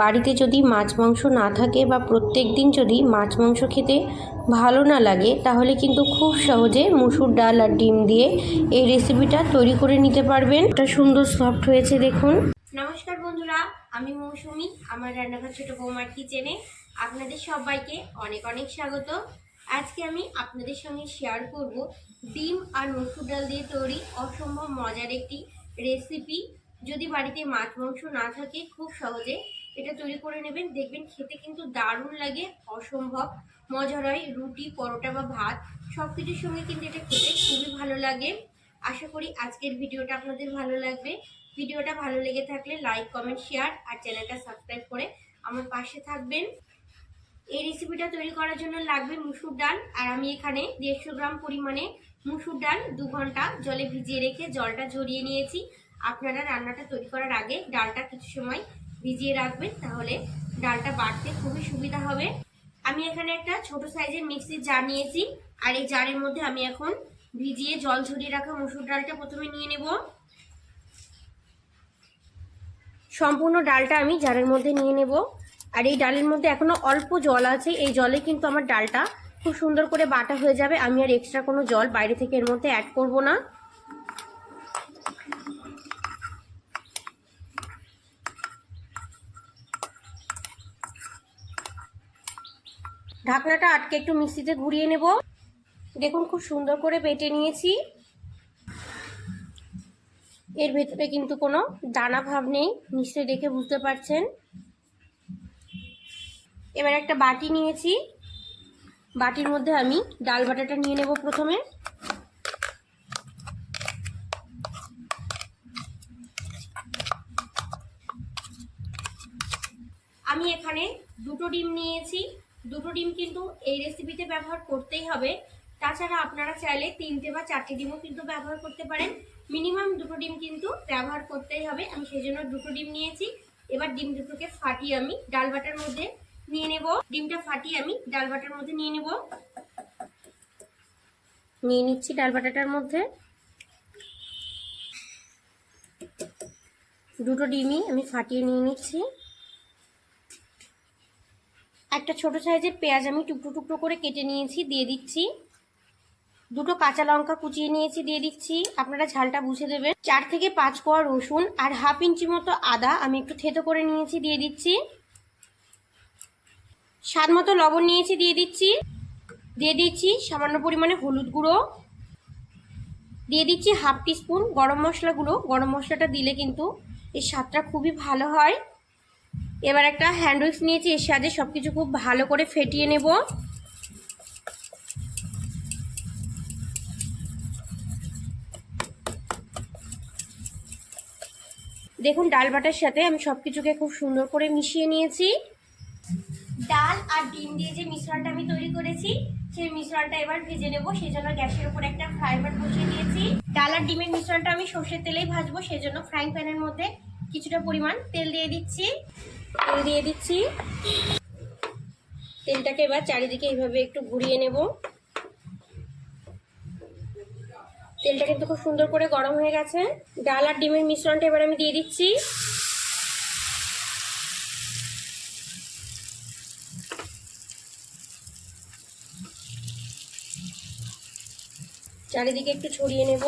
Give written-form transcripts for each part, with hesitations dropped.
বাড়িতে যদি মাছ মাংস না থাকে বা প্রত্যেক দিন যদি মাছ মাংস খেতে ভালো না লাগে, তাহলে কিন্তু খুব সহজে মুসুর ডাল আর ডিম দিয়ে এই রেসিপিটা তৈরি করে নিতে পারবেন। এটা সুন্দর সফট হয়েছে দেখুন। নমস্কার বন্ধুরা, আমি মৌসুমি। আমার রান্নাঘর ছোট বৌমার কিচেনে আপনাদের সবাইকে অনেক অনেক স্বাগত। আজকে আমি আপনাদের সঙ্গে শেয়ার করব ডিম আর মুসুর ডাল দিয়ে তৈরি অসম্ভব মজার একটি রেসিপি। যদি বাড়িতে মাছ মাংস না থাকে, খুব সহজে এটা তৈরি করে নেবেন, দেখবেন খেতে কিন্তু দারুণ লাগে, অসম্ভব মজার হয়। রুটি, পরোটা বা ভাত সব কিছুর সঙ্গে কিন্তু এটা খেতে খুবই ভালো লাগে। আশা করি আজকের ভিডিওটা আপনাদের ভালো লাগবে। ভিডিওটা ভালো লেগে থাকলে লাইক, কমেন্ট, শেয়ার আর চ্যানেলটা সাবস্ক্রাইব করে আমার পাশে থাকবেন। এই রেসিপিটা তৈরি করার জন্য লাগবে মুসুর ডাল, আর আমি এখানে 150 গ্রাম পরিমাণে মুসুর ডাল 2 ঘন্টা জলে ভিজিয়ে রেখে জলটা ঝরিয়ে নিয়েছি। আপনারা রান্নাটা তৈরি করার আগে ডালটা কিছু সময় ভিজিয়ে রাখবেন, তাহলে ডালটা বাটতে খুবই সুবিধা হবে। আমি এখানে একটা ছোট সাইজের মিক্সির জার নিয়েছি, আর এই জারের মধ্যে আমি এখন ভিজিয়ে জল ঝরিয়ে রাখা মুসুর ডালটা প্রথমে নিয়ে নেব। সম্পূর্ণ ডালটা আমি জারের মধ্যে নিয়ে নেব। আর এই ডালের মধ্যে এখনো অল্প জল আছে, এই জলে কিন্তু আমার ডালটা খুব সুন্দর করে বাটা হয়ে যাবে। আমি আর এক্সট্রা কোনো জল বাইরে থেকে এর মধ্যে অ্যাড করব না। ঢাকনাটা আটকে একটু মিক্সিতে ঘুরিয়ে নেব। দেখুন খুব সুন্দর করে বেটে নিয়েছি। এর ভেতরে কিন্তু কোনো দানা ভাব নেই, নিশ্চয়ই দেখে বুঝতে পারছেন। এবার একটা বাটি নিয়েছি, বাটির মধ্যে আমি ডাল বাটাটা নিয়ে নেব প্রথমে। আমি এখানে 2টো ডিম নিয়েছি। 2টো ডিম কিন্তু এই রেসিপিতে ব্যবহার করতেই হবে। তাছাড়া আপনারা চাইলে 3টে বা 4টে ডিমও কিন্তু ব্যবহার করতে পারেন। মিনিমাম 2টো ডিম কিন্তু ব্যবহার করতেই হবে। আমি সেই জন্য 2টো ডিম নিয়েছি। এবার ডিম দুটোকে ফাটিয়ে আমি ডাল বাটার মধ্যে নিয়ে নেব। ডিমটা ফাটিয়ে আমি ডাল বাটার মধ্যে নিয়ে নেব। নিয়ে নিচ্ছি ডাল বাটাটার মধ্যে। 2টো ডিমই আমি ফাটিয়ে নিয়ে নিচ্ছি। একটা ছোট সাইজের পেঁয়াজ আমি টুকরো টুকরো করে কেটে নিয়েছি, দিয়ে দিচ্ছি। 2টো কাঁচা লঙ্কা কুচিয়ে নিয়েছি, দিয়ে দিচ্ছি। আপনারা ঝালটা বুঝে দেবেন। 4 থেকে 5 কোয়া রসুন আর হাফ ইঞ্চি মতো আদা আমি একটু থেতো করে নিয়েছি, দিয়ে দিচ্ছি। স্বাদ মতো লবণ নিয়েছি, দিয়ে দিচ্ছি। দিয়ে দিচ্ছি সামান্য পরিমাণে হলুদ গুঁড়ো। দিয়ে দিচ্ছি হাফ টিস্পুন গরম মশলা গুঁড়ো। গরম মশলাটা দিলে কিন্তু এর স্বাদটা খুবই ভালো হয়। এবার একটা হ্যান্ড উইক্স নিয়েছি, এর সাথে সবকিছু খুব ভালো করে ফেটিয়ে নেব। দেখুন ডাল বাটার সাথে আমি সবকিছুকে খুব সুন্দর করে মিশিয়ে নিয়েছি। ডাল আর ডিম দিয়ে যে মিশ্রণটা আমি তৈরি করেছি, সেই মিশ্রণটা এবার ভেজে নেব। সেই জন্য গ্যাসের উপর একটা ফ্রাই প্যান বসিয়ে দিয়েছি। ডাল আর ডিমের মিশ্রণটা আমি সর্ষের তেলেই ভাজবো, সেই জন্য ফ্রাইং প্যানের মধ্যে কিছুটা পরিমাণ তেল দিয়ে দিচ্ছি। তেলটাকে এবার চারিদিকে এইভাবে একটু ঘুরিয়ে নেব। তেলটা কিন্তু খুব সুন্দর করে গরম হয়ে গেছে। ডাল আর ডিমের মিশ্রণটা এবার আমি দিয়ে দিচ্ছি। চারিদিকে একটু ছড়িয়ে নেব।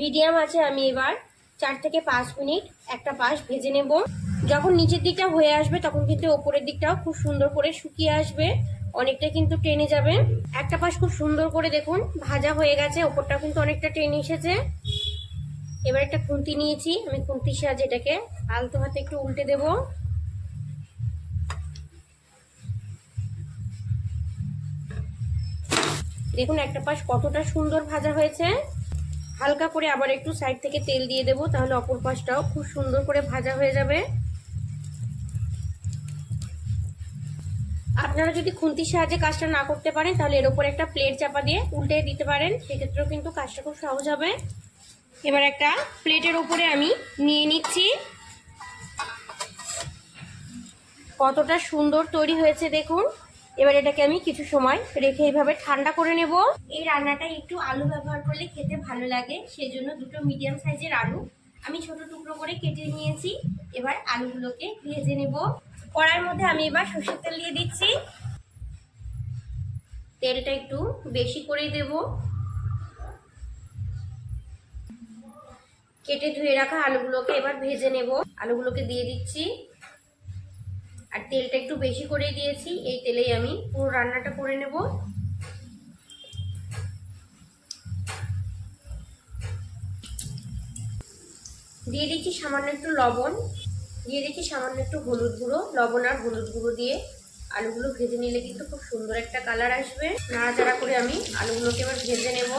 মিডিয়াম আছে আমি এবার 4 থেকে 5 মিনিট একটা পাশ ভেজে নেব। যখন নিচের দিকটা হয়ে আসবে, তখন কিন্তু ওপরের দিকটাও খুব সুন্দর করে শুকিয়ে আসবে, অনেকটা কিন্তু টেনে যাবে। একটা পাশ খুব সুন্দর করে দেখুন ভাজা হয়ে গেছে, ওপরটাও কিন্তু অনেকটা টেনে এসেছে। এবার একটা খুন্তি নিয়েছি, আমি খুন্তির সাহায্যে এটাকে আলতো হাতে একটু উল্টে দেব। দেখুন একটা পাশ কতটা সুন্দর ভাজা হয়েছে। হালকা করে আবার একটু সাইড থেকে তেল দিয়ে দেব, তাহলে অপর পাশটাও খুব সুন্দর করে ভাজা হয়ে যাবে। আপনারা যদি খুন্তির সাহায্যে কাজটা না করতে পারেন, তাহলে এর উপর একটা প্লেট চাপা দিয়ে উল্টে দিতে পারেন, সেক্ষেত্রেও কিন্তু কাজটা খুব সহজ হবে। এবার একটা প্লেটের উপরে আমি নিয়ে নিচ্ছি। কতটা সুন্দর তৈরি হয়েছে দেখুন। এবার এটাকে আমি কিছু সময় রেখে এইভাবে ঠান্ডা করে নেব। এই রান্নাটা একটু আলু ব্যবহার করলে খেতে ভালো লাগে, সেই জন্য দুটো মিডিয়াম সাইজের আলু আমি ছোট টুকরো করে কেটে নিয়েছি। এবার আলুগুলোকে ভেজে নেব। কড়াইয়ের মধ্যে আমি এবার সরষের তেল দিয়ে দিচ্ছি। তেলটা একটু বেশি করেই দেব। কেটে ধুয়ে রাখা আলুগুলোকে এবার ভেজে নেব। আলুগুলোকে দিয়ে দিচ্ছি, আর তেলটা একটু বেশি করে দিয়েছি। এই তেলেই আমি পুরো রান্নাটা করে নেব। দিয়ে দিচ্ছি সামান্য একটু লবণ, দিয়ে দিচ্ছি সামান্য একটু হলুদ গুঁড়ো। লবণ আর হলুদ গুঁড়ো দিয়ে আলুগুলো ভেজে নিলে কিন্তু খুব সুন্দর একটা কালার আসবে। নাড়াচাড়া করে আমি আলুগুলোকে এবার ভেজে নেব।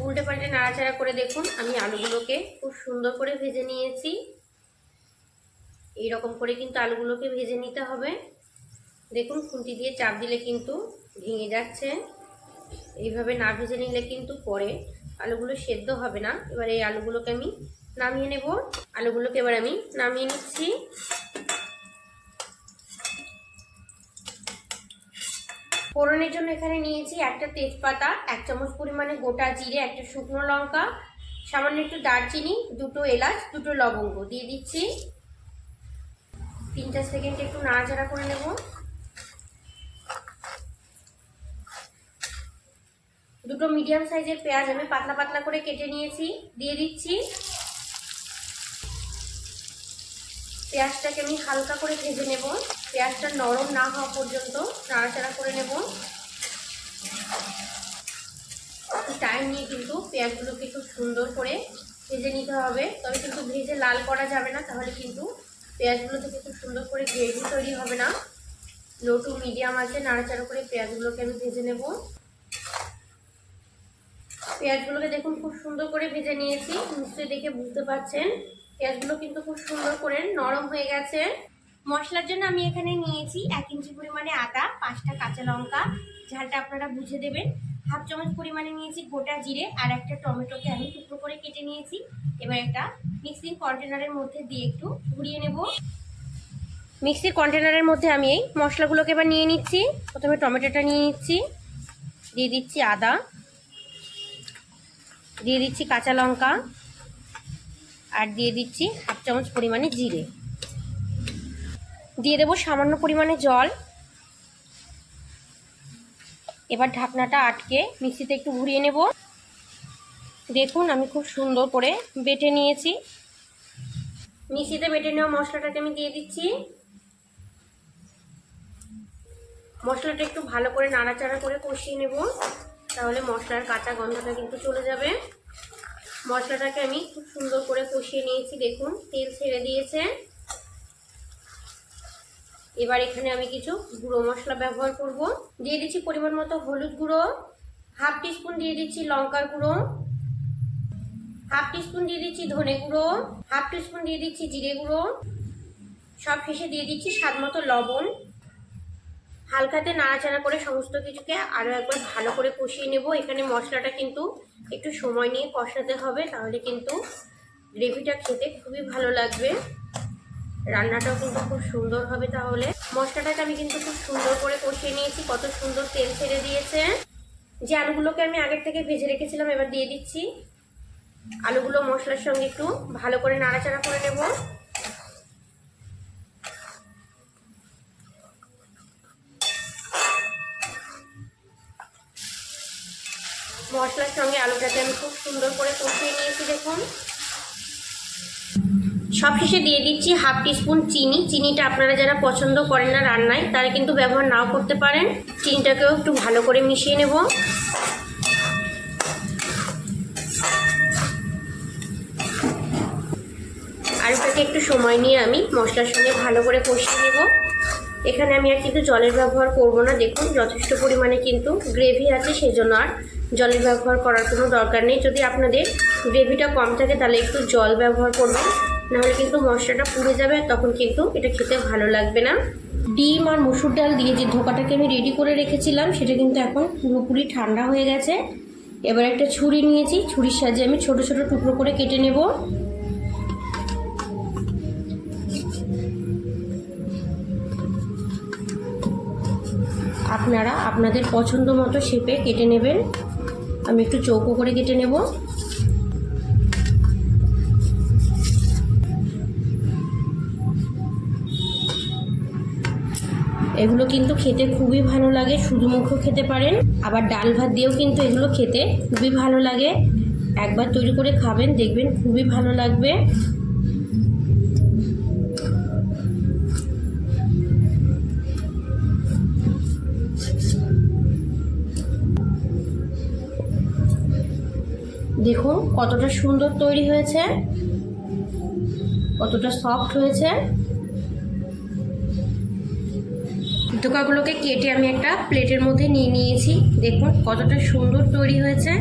উল্টে পাল্টে নাড়াচাড়া করে দেখুন আমি আলুগুলোকে খুব সুন্দর করে ভেজে নিয়েছি। এইরকম করে কিন্তু আলুগুলোকে ভেজে নিতে হবে। দেখুন খুন্তি দিয়ে চাপ দিলে কিন্তু ভেঙে যাচ্ছে। এইভাবে না ভেজে নিলে কিন্তু পরে আলুগুলো সেদ্ধ হবে না। এবার এই আলুগুলোকে আমি নামিয়ে নেব। আলুগুলোকে এবার আমি নামিয়ে নিচ্ছি। ফোড়নের জন্য এখানে নিয়েছি একটা তেজপাতা, 1 চামচ পরিমাণে গোটা জিরে, একটা শুকনো লঙ্কা, সামান্য একটু দারচিনি, দুটো এলাচ, দুটো লবঙ্গ দিয়ে দিচ্ছি। 3-4 সেকেন্ড একটু নাড়াচাড়া করে নেব। দুটো মিডিয়াম সাইজের পেঁয়াজ আমি পাতলা পাতলা করে কেটে নিয়েছি, দিয়ে দিচ্ছি। পেঁয়াজটাকে আমি হালকা করে ভেজে নেব। পেঁয়াজটা নরম না হওয়া পর্যন্ত নাড়াচাড়া করে নেব। টাইম নিয়ে কিন্তু পেঁয়াজগুলোকে খুব সুন্দর করে ভেজে নিতে হবে। তবে কিন্তু ভেজে লাল করা যাবে না, তাহলে কিন্তু পেঁয়াজগুলো থেকে খুব সুন্দর করে গ্রেভি তৈরি হবে না। লো টু মিডিয়াম আছে নাড়াচাড়া করে পেঁয়াজগুলোকে আমি ভেজে নেব। পেঁয়াজগুলোকে দেখুন খুব সুন্দর করে ভেজে নিয়েছি। নিশ্চয়ই দেখে বুঝতে পারছেন পেঁয়াজগুলো কিন্তু খুব সুন্দর করে নরম হয়ে গেছে। মশলার জন্য আমি এখানে নিয়েছি 1 ইঞ্চি পরিমাণে আদা, 5টা কাঁচা লঙ্কা, ঝালটা আপনারা বুঝে দেবেন। 1/2 চামচ পরিমাণে নিয়েছি গোটা জিরে, আর একটা টমেটোকে আমি টুকরো করে কেটে নিয়েছি। এবার একটা মিক্সিং কন্টেনারের মধ্যে দিয়ে একটু ঘুরিয়ে নেব। মিক্সির কন্টেনারের মধ্যে আমি এই মশলাগুলোকে এবার নিয়ে নিচ্ছি। প্রথমে টমেটোটা নিয়ে নিচ্ছি, দিয়ে দিচ্ছি আদা, দিয়ে দিচ্ছি কাঁচা লঙ্কা, আর দিয়ে দিচ্ছি 1/2 চামচ পরিমাণে জিরে। দিয়ে দেবো সামান্য পরিমাণে জল। এবার ঢাকনাটা আটকে মিক্সিতে একটু ঘুরিয়ে নেব। দেখুন আমি খুব সুন্দর করে বেটে নিয়েছি। মিক্সিতে বেটে নেওয়া মশলাটাকে আমি দিয়ে দিচ্ছি। মশলাটা একটু ভালো করে নাড়াচাড়া করে কষিয়ে নেব, তাহলে মশলার কাঁচা গন্ধটা কিন্তু চলে যাবে। মশলাটাকে আমি খুব সুন্দর করে কষিয়ে নিয়েছি। দেখুন তেল ছেড়ে দিয়েছে। এবার এখানে আমি কিছু গুঁড়ো মশলা ব্যবহার করব। দিয়ে দিচ্ছি পরিমাণ মতো হলুদ গুঁড়ো, 1/2 টিস্পুন দিয়ে দিচ্ছি লঙ্কার গুঁড়ো, 1/2 টিস্পুন দিয়ে দিচ্ছি ধনে গুঁড়ো, 1/2 টিস্পুন দিয়ে দিচ্ছি জিরে গুঁড়ো, সব শেষে দিয়ে দিচ্ছি স্বাদ মতো লবণ। হালকাতে নাড়াচাড়া করে সমস্ত কিছুকে আরও একবার ভালো করে কষিয়ে নেব। এখানে মশলাটা কিন্তু একটু সময় নিয়ে কষাতে হবে, তাহলে কিন্তু গ্রেভিটা খেতে খুবই ভালো লাগবে, রান্নাটাও কিন্তু খুব সুন্দর হবে। তাহলে মশলাটাকে আমি কিন্তু খুব সুন্দর করে কষিয়ে নিয়েছি। কত সুন্দর তেল ছেড়ে দিয়েছে। যে আলুগুলোকে আমি আগের থেকে ভেজে রেখেছিলাম এবার দিয়ে দিচ্ছি। আলুগুলো মশলার সঙ্গে একটু ভালো করে নাড়াচাড়া করে নেব। মশলার সঙ্গে আলুটাকে আমি খুব সুন্দর করে কষিয়ে নিয়েছি। দেখুন সবশেষে দিয়ে দিচ্ছি 1/2 টিস্পুন চিনি। চিনিটা আপনারা যারা পছন্দ করেন না রান্নায় তারা কিন্তু ব্যবহার নাও করতে পারেন। চিনিটাকেও একটু ভালো করে মিশিয়ে নেব। আলুটাকে একটু সময় নিয়ে আমি মশলার সঙ্গে ভালো করে কষিয়ে নেব। এখানে আমি আর কিন্তু জলের ব্যবহার করব না। দেখুন যথেষ্ট পরিমাণে কিন্তু গ্রেভি আছে, সেজন্য আর জলের ব্যবহার করার কোনো দরকার নেই। যদি আপনাদের গ্রেভিটা কম থাকে তাহলে একটু জল ব্যবহার করবেন, নাহলে কিন্তু মশলাটা পুড়ে যাবে, তখন কিন্তু এটা খেতে ভালো লাগবে না। ডিম আর মসুর ডাল দিয়ে যে ধোকাটাকে আমি রেডি করে রেখেছিলাম সেটা কিন্তু এখন পুরোপুরি ঠান্ডা হয়ে গেছে। এবার একটা ছুরি নিয়েছি, ছুরির সাহায্যে আমি ছোট ছোট টুকরো করে কেটে নেব। আপনারা আপনাদের পছন্দ মতো শেপে কেটে নেবেন। আমি একটু চৌকো করে কেটে নেব। এগুলো কিন্তু খেতে খুবই ভালো লাগে, শুধু মুখও খেতে পারেন, আবার ডাল ভাত দিয়েও কিন্তু এগুলো খেতে খুবই ভালো লাগে। একবার তৈরি করে খাবেন, দেখবেন খুবই ভালো লাগবে। দেখুন কতটা সুন্দর তৈরি হয়েছে, কতটা সফট হয়েছে। ধোকাগুলোকে কেটে আমি একটা প্লেটের মধ্যে নিয়ে নিয়েছি। দেখুন কতটা সুন্দর তৈরি হয়েছে।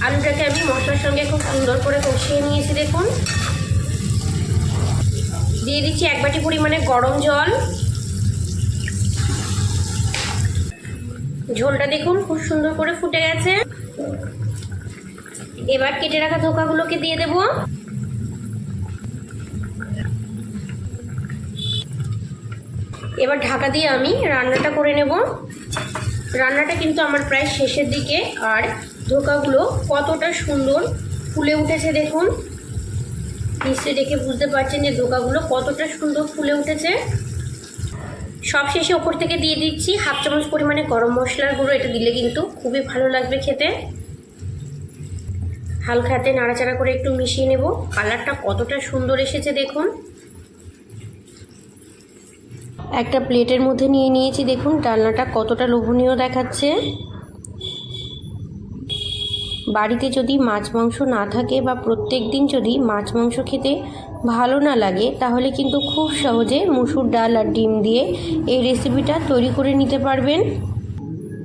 আলুটাকে আমি মশলার সঙ্গে খুব সুন্দর করে কষিয়ে নিয়েছি। দেখুন দিয়ে দিচ্ছি 1 বাটি পরিমাণে গরম জল। ঝোলটা দেখুন খুব সুন্দর করে ফুটে গেছে। এবার কেটে রাখা ধোকাগুলোকে দিয়ে দেব। এবার ঢাকা দিয়ে আমি রান্নাটা করে নেব। রান্নাটা কিন্তু আমার প্রায় শেষের দিকে। আর ধোকাগুলো কতটা সুন্দর ফুলে উঠেছে দেখুন, নিশ্চয়ই দেখে বুঝতে পারছেন যে ধোকাগুলো কতটা সুন্দর ফুলে উঠেছে। সব শেষে ওপর থেকে দিয়ে দিচ্ছি 1/2 চামচ পরিমাণে গরম মশলার গুঁড়ো। এটা দিলে কিন্তু খুবই ভালো লাগবে খেতে। হালকা হাতে নাড়াচাড়া করে একটু মিশিয়ে নেব। কালারটা কতটা সুন্দর এসেছে দেখুন। একটা প্লেটের মধ্যে নিয়ে নিয়েছি। দেখুন ডালনাটা কতটা লোভনীয় দেখাচ্ছে। বাড়িতে যদি মাছ মাংস না থাকে বা প্রত্যেক দিন যদি মাছ মাংস খেতে ভালো না লাগে, তাহলে কিন্তু খুব সহজে মুসুর ডাল আর ডিম দিয়ে এই রেসিপিটা তৈরি করে নিতে পারবেন।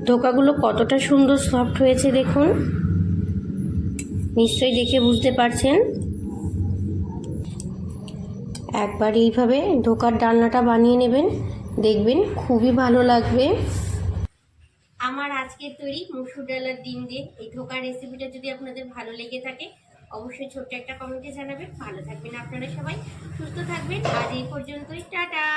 ধোকাগুলো কতটা সুন্দর সফট হয়েছে দেখুন, নিশ্চয়ই দেখে বুঝতে পারছেন। একবার এইভাবে ধোকার ডালনাটা বানিয়ে নেবেন, দেখবেন খুবই ভালো লাগবে। আমার আজকের তৈরি মুসুর ডাল আর ডিম দিয়ে এই ধোকার রেসিপিটা যদি আপনাদের ভালো লেগে থাকে, অবশ্যই ছোট্ট একটা কমেন্টে জানাবেন। ভালো থাকবেন আপনারা সবাই, সুস্থ থাকবেন। আজ এই পর্যন্তই, টাটা।